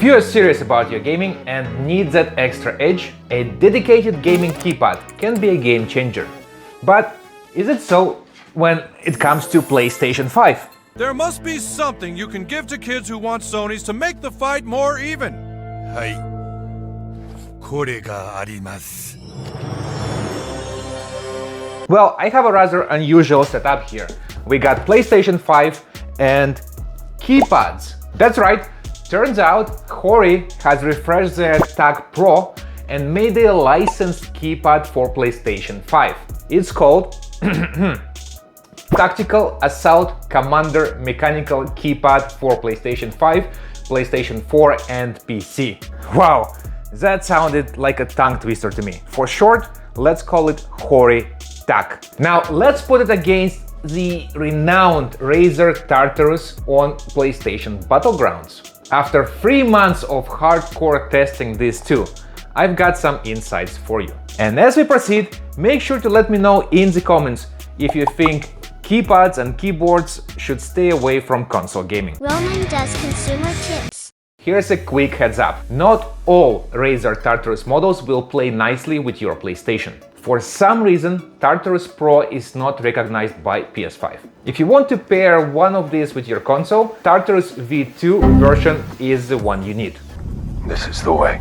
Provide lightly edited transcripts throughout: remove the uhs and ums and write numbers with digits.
If you're serious about your gaming and need that extra edge, a dedicated gaming keypad can be a game changer. But is it so when it comes to PlayStation 5? There must be something you can give to kids who want Sonys to make the fight more even. はい。これがあります。 Well, I have a rather unusual setup here. We got PlayStation 5 and keypads. That's right, turns out Hori has refreshed their TAC Pro and made a licensed keypad for PlayStation 5. It's called Tactical Assault Commander Mechanical Keypad for PlayStation 5, PlayStation 4 and PC. Wow, that sounded like a tongue twister to me. For short, let's call it HORI TAC. Now let's put it against the renowned Razer Tartarus on PlayStation Battlegrounds. After 3 months of hardcore testing these two, I've got some insights for you. And as we proceed, make sure to let me know in the comments if you think keypads and keyboards should stay away from console gaming. Roman does consumer tips. Here's a quick heads up. Not all Razer Tartarus models will play nicely with your PlayStation. For some reason, Tartarus Pro is not recognized by PS5. If you want to pair one of these with your console, Tartarus V2 version is the one you need. This is the way.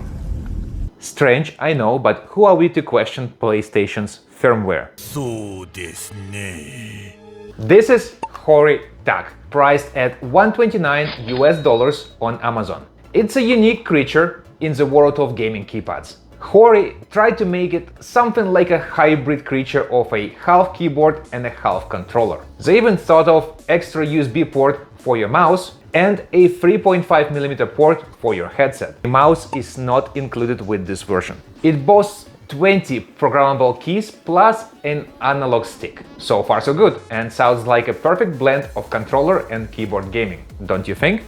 Strange, I know, but who are we to question PlayStation's firmware? そうですね。 This is HORI TAC, priced at $129 on Amazon. It's a unique creature in the world of gaming keypads. Hori tried to make it something like a hybrid creature of a half keyboard and a half controller. They even thought of extra USB port for your mouse and a 3.5mm port for your headset. The mouse is not included with this version. It boasts 20 programmable keys plus an analog stick. So far so good, and sounds like a perfect blend of controller and keyboard gaming, don't you think?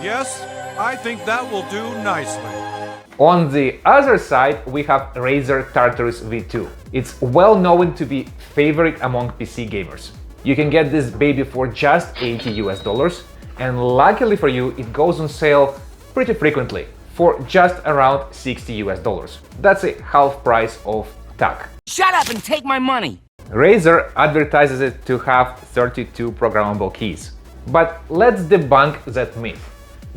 Yes, I think that will do nicely. On the other side, we have Razer Tartarus V2. It's well known to be favorite among PC gamers. You can get this baby for just $80, and luckily for you, it goes on sale pretty frequently for just around $60. That's a half price of TAC. Shut up and take my money! Razer advertises it to have 32 programmable keys. But let's debunk that myth.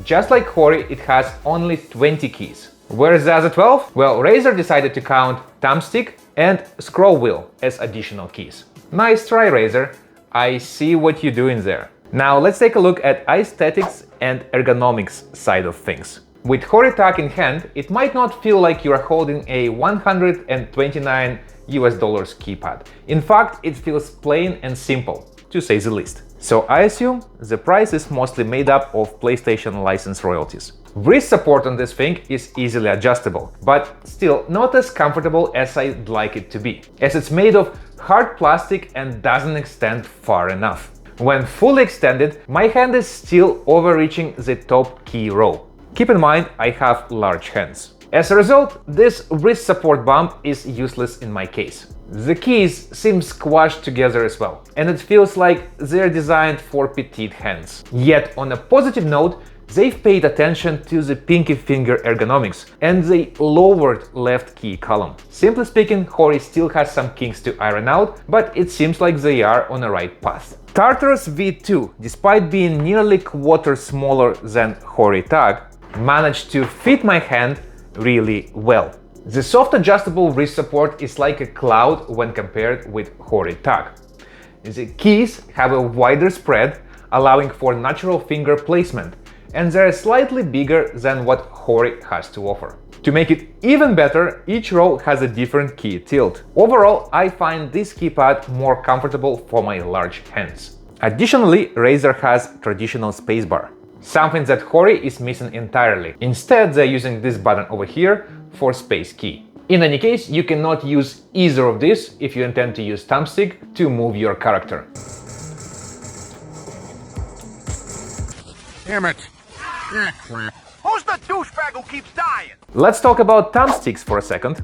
Just like Hori, it has only 20 keys. Where's the other 12? Well, Razer decided to count thumbstick and scroll wheel as additional keys. Nice try, Razer. I see what you're doing there. Now let's take a look at aesthetics and ergonomics side of things. With HORI TAC in hand, it might not feel like you're holding a $129 keypad. In fact, it feels plain and simple, to say the least. So I assume the price is mostly made up of PlayStation license royalties. Wrist support on this thing is easily adjustable, but still not as comfortable as I'd like it to be, as it's made of hard plastic and doesn't extend far enough. When fully extended, my hand is still overreaching the top key row. Keep in mind, I have large hands. As a result, this wrist support bump is useless in my case. The keys seem squashed together as well, and it feels like they're designed for petite hands. Yet, on a positive note, they've paid attention to the pinky finger ergonomics, and they lowered left key column. Simply speaking, Hori still has some kinks to iron out, but it seems like they are on the right path. Tartarus V2, despite being nearly quarter smaller than HORI TAC, managed to fit my hand really well. The soft adjustable wrist support is like a cloud when compared with HORI TAC. The keys have a wider spread, allowing for natural finger placement, and they're slightly bigger than what Hori has to offer. To make it even better, each row has a different key tilt. Overall, I find this keypad more comfortable for my large hands. Additionally, Razer has traditional spacebar, something that Hori is missing entirely. Instead, they're using this button over here for space key. In any case, you cannot use either of these if you intend to use thumbstick to move your character. Damn it. Who's the douchebag who keeps dying? Let's talk about thumbsticks for a second.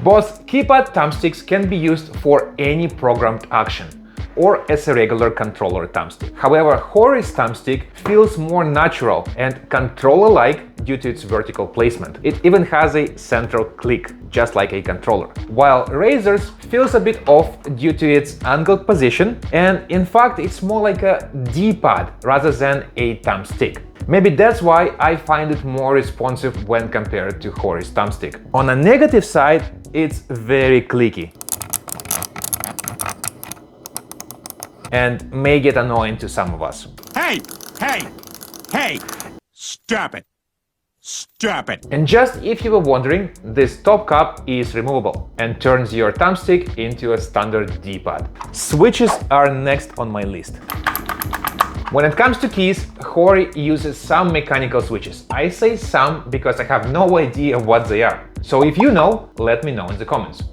Both keypad thumbsticks can be used for any programmed action. or as a regular controller thumbstick. However, Hori's thumbstick feels more natural and controller-like due to its vertical placement. It even has a central click, just like a controller. While Razer's feels a bit off due to its angled position, and in fact it's more like a D-pad rather than a thumbstick. Maybe that's why I find it more responsive when compared to Hori's thumbstick. On a negative side, it's very clicky and may get annoying to some of us. Hey! Hey! Hey! Stop it! Stop it! And just if you were wondering, this top cap is removable and turns your thumbstick into a standard D-pad. Switches are next on my list. When it comes to keys, Hori uses some mechanical switches. I say some because I have no idea what they are. So if you know, let me know in the comments.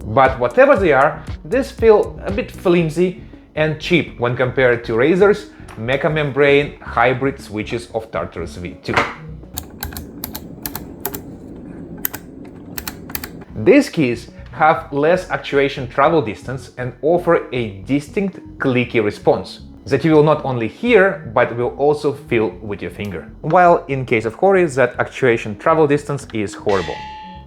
But whatever they are, these feel a bit flimsy and cheap when compared to Razer's mecha membrane hybrid switches of Tartarus V2. These keys have less actuation travel distance and offer a distinct clicky response that you will not only hear, but will also feel with your finger. While in case of Hori, that actuation travel distance is horrible.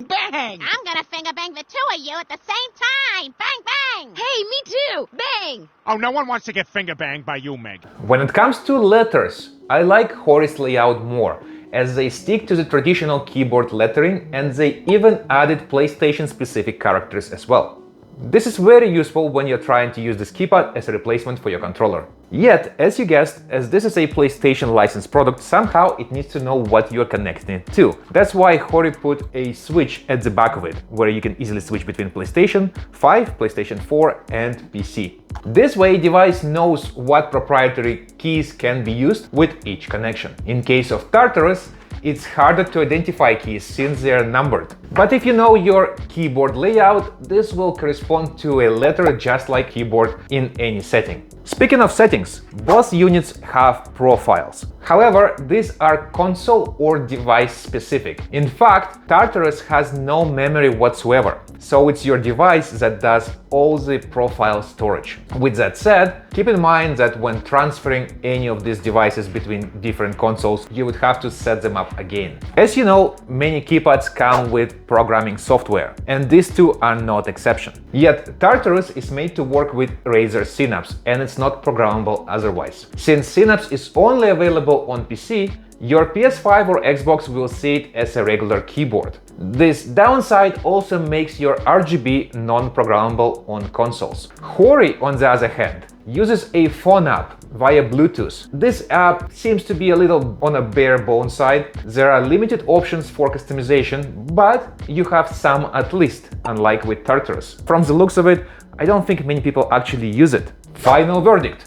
Bang! I'm gonna finger bang the two of you at the same time! Bang, bang! Hey, me too! Bang! Oh, no one wants to get finger banged by you, Meg. When it comes to letters, I like Hori's layout more, as they stick to the traditional keyboard lettering and they even added PlayStation-specific characters as well. This is very useful when you're trying to use this keypad as a replacement for your controller. Yet, as you guessed, as this is a PlayStation licensed product, somehow it needs to know what you're connecting it to. That's why Hori put a switch at the back of it, where you can easily switch between PlayStation 5, PlayStation 4 and PC. This way, device knows what proprietary keys can be used with each connection. In case of Tartarus, it's harder to identify keys since they are numbered. But if you know your keyboard layout, this will correspond to a letter just like keyboard in any setting. Speaking of settings, both units have profiles. However, these are console or device specific. In fact, Tartarus has no memory whatsoever, so it's your device that does all the profile storage. With that said, keep in mind that when transferring any of these devices between different consoles, you would have to set them up again. As you know, many keypads come with programming software, and these two are not exception. Yet Tartarus is made to work with Razer Synapse, and it's not programmable otherwise. Since Synapse is only available on PC, your PS5 or Xbox will see it as a regular keyboard. This downside also makes your RGB non-programmable on consoles. Hori, on the other hand, uses a phone app via Bluetooth. This app seems to be a little on a bare bone side. There are limited options for customization, but you have some at least, unlike with Tartarus. From the looks of it, I don't think many people actually use it. Final verdict.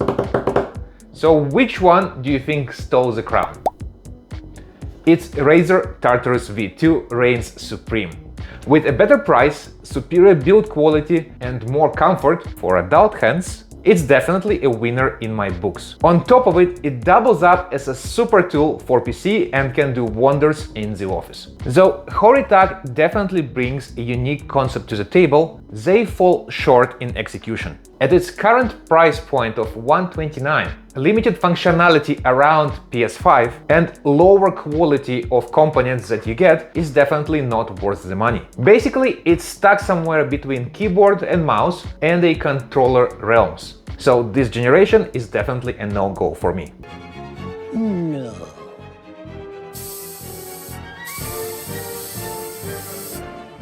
So which one do you think stole the crown? It's Razer Tartarus V2 reigns supreme. With a better price, superior build quality and more comfort for adult hands, it's definitely a winner in my books. On top of it, it doubles up as a super tool for PC and can do wonders in the office. Though HORI TAC definitely brings a unique concept to the table, they fall short in execution. At its current price point of $129, limited functionality around PS5 and lower quality of components that you get is definitely not worth the money. Basically, it's stuck somewhere between keyboard and mouse and a controller realms. So this generation is definitely a no-go for me. No.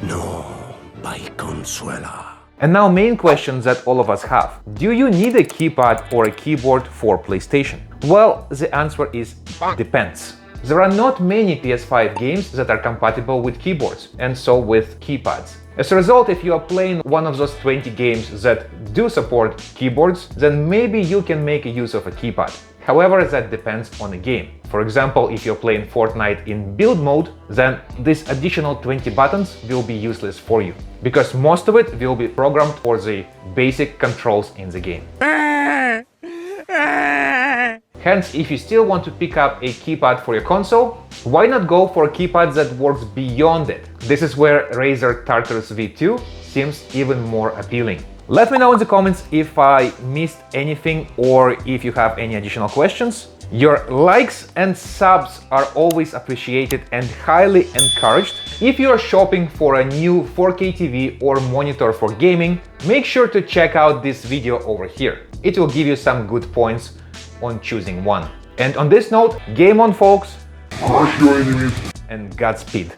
No, by Consuela. And now main questions that all of us have. Do you need a keypad or a keyboard for PlayStation? Well, the answer is depends. There are not many PS5 games that are compatible with keyboards, and so with keypads. As a result, if you are playing one of those 20 games that do support keyboards, then maybe you can make use of a keypad. However, that depends on the game. For example, if you're playing Fortnite in build mode, then this additional 20 buttons will be useless for you, because most of it will be programmed for the basic controls in the game. Hence, if you still want to pick up a keypad for your console, Why not go for a keypad that works beyond it? This is where Razer Tartarus V2 seems even more appealing. Let me know in the comments if I missed anything or if you have any additional questions. Your likes and subs are always appreciated and highly encouraged. If you are shopping for a new 4K TV or monitor for gaming, make sure to check out this video over here. It will give you some good points on choosing one. And on this note, game on folks, crush your enemies, and Godspeed.